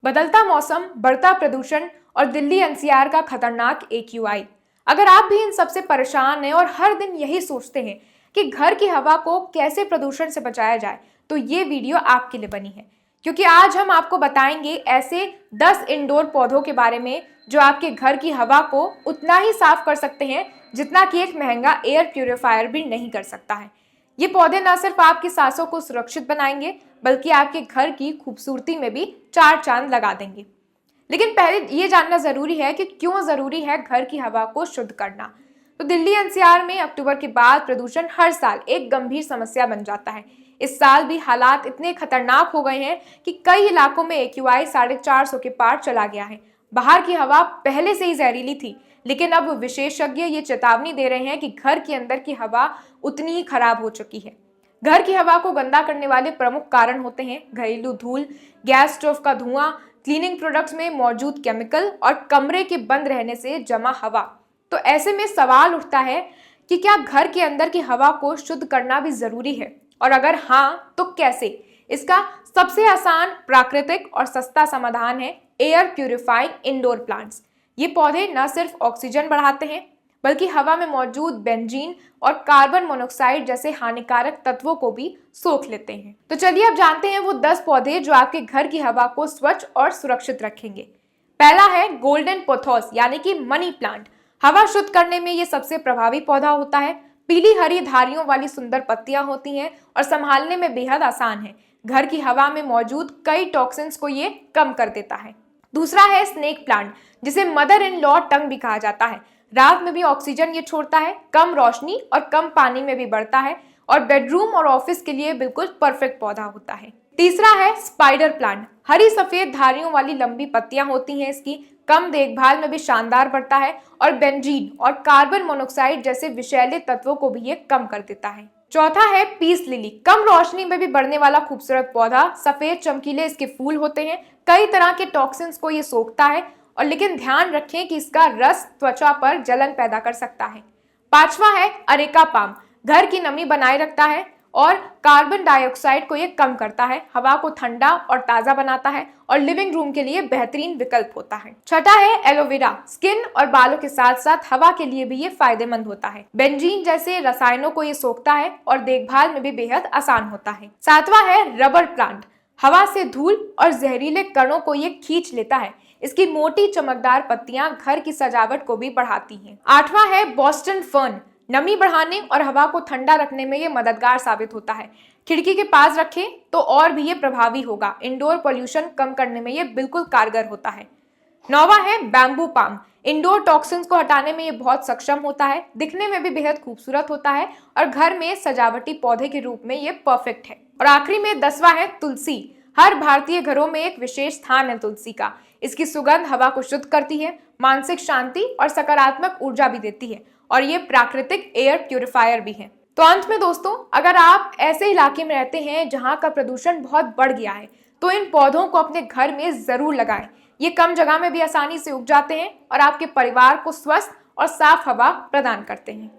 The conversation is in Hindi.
बदलता मौसम, बढ़ता प्रदूषण और दिल्ली एनसीआर का खतरनाक एक्यूआई। अगर आप भी इन सबसे परेशान हैं और हर दिन यही सोचते हैं कि घर की हवा को कैसे प्रदूषण से बचाया जाए, तो ये वीडियो आपके लिए बनी है। क्योंकि आज हम आपको बताएंगे ऐसे 10 इंडोर पौधों के बारे में जो आपके घर की हवा को उतना ही साफ कर सकते हैं जितना कि एक महंगा एयर प्यूरिफायर भी नहीं कर सकता है। ये पौधे न सिर्फ आपकी सांसों को सुरक्षित बनाएंगे, बल्कि आपके घर की खूबसूरती में भी चार चांद लगा देंगे। लेकिन पहले ये जानना जरूरी है कि क्यों जरूरी है घर की हवा को शुद्ध करना। तो दिल्ली एनसीआर में अक्टूबर के बाद प्रदूषण हर साल एक गंभीर समस्या बन जाता है। इस साल भी हालात इतने खतरनाक हो गए हैं कि कई इलाकों में एक्यूआई 450 के पार चला गया है। बाहर की हवा पहले से ही जहरीली थी, लेकिन अब विशेषज्ञ ये चेतावनी दे रहे हैं कि घर के अंदर की हवा उतनी ही खराब हो चुकी है। घर की हवा को गंदा करने वाले प्रमुख कारण होते हैं घरेलू धूल, गैस स्टोव का धुआं, क्लीनिंग प्रोडक्ट्स में मौजूद केमिकल और कमरे के बंद रहने से जमा हवा। तो ऐसे में सवाल उठता है कि क्या घर के अंदर की हवा को शुद्ध करना भी जरूरी है, और अगर हाँ तो कैसे? इसका सबसे आसान, प्राकृतिक और सस्ता समाधान है एयर प्यूरिफाइंग इंडोर प्लांट्स। ये पौधे न सिर्फ ऑक्सीजन बढ़ाते हैं, बल्कि हवा में मौजूद बेंजीन और कार्बन मोनोऑक्साइड जैसे हानिकारक तत्वों को भी सोख लेते हैं। तो चलिए अब जानते हैं वो 10 पौधे जो आपके घर की हवा को स्वच्छ और सुरक्षित रखेंगे। पहला है गोल्डन पोथोस यानी कि मनी प्लांट। हवा शुद्ध करने में ये सबसे प्रभावी पौधा होता है। पीली हरी धारियों वाली सुंदर पत्तियां होती हैं और संभालने में बेहद आसान है। घर की हवा में मौजूद कई टॉक्सिन्स को ये कम कर देता है। दूसरा है स्नेक प्लांट, जिसे मदर इन लॉ टंग भी कहा जाता है। रात में भी ऑक्सीजन ये छोड़ता है, कम रोशनी और कम पानी में भी बढ़ता है और बेडरूम और ऑफिस के लिए बिल्कुल परफेक्ट पौधा होता है। तीसरा है स्पाइडर प्लांट। हरी सफेद धारियों वाली लंबी पत्तियां होती हैं इसकी, कम देखभाल में भी शानदार बढ़ता है और बेंजीन और कार्बन मोनोऑक्साइड जैसे विषैले तत्वों को भी ये कम कर देता है। चौथा है पीस लिली। कम रोशनी में भी बढ़ने वाला खूबसूरत पौधा, सफेद चमकीले इसके फूल होते हैं, कई तरह के टॉक्सिन्स को ये सोखता है और लेकिन ध्यान रखें कि इसका रस त्वचा पर जलन पैदा कर सकता है। पांचवा है अरेका पाम। घर की नमी बनाए रखता है और कार्बन डाइऑक्साइड को ये कम करता है, हवा को ठंडा और ताजा बनाता है और लिविंग रूम के लिए बेहतरीन विकल्प होता है। छठा है एलोवेरा। स्किन और बालों के साथ साथ हवा के लिए भी ये फायदेमंद होता है। बेंजीन जैसे रसायनों को ये सोखता है और देखभाल में भी बेहद आसान होता है। सातवां है रबर प्लांट। हवा से धूल और जहरीले कणों को ये खींच लेता है। इसकी मोटी चमकदार पत्तियां घर की सजावट को भी बढ़ाती हैं। आठवां है बोस्टन फर्न। नमी बढ़ाने और हवा को ठंडा रखने में ये मददगार साबित होता है। खिड़की के पास रखें तो और भी ये प्रभावी होगा। इंडोर पोल्यूशन कम करने में ये बिल्कुल कारगर होता है। नौवां है बैम्बू पाम। इंडोर टॉक्सिन्स को हटाने में ये बहुत सक्षम होता है, दिखने में भी बेहद खूबसूरत होता है और घर में सजावटी पौधे के रूप में ये परफेक्ट है। और आखिरी में 10वां है तुलसी। हर भारतीय घरों में एक विशेष स्थान है तुलसी का। इसकी सुगंध हवा को शुद्ध करती है, मानसिक शांति और सकारात्मक ऊर्जा भी देती है और ये प्राकृतिक एयर प्यूरिफायर भी है। तो अंत में दोस्तों, अगर आप ऐसे इलाके में रहते हैं जहां का प्रदूषण बहुत बढ़ गया है, तो इन पौधों को अपने घर में जरूर लगाएं। ये कम जगह में भी आसानी से उग जाते हैं और आपके परिवार को स्वस्थ और साफ हवा प्रदान करते हैं।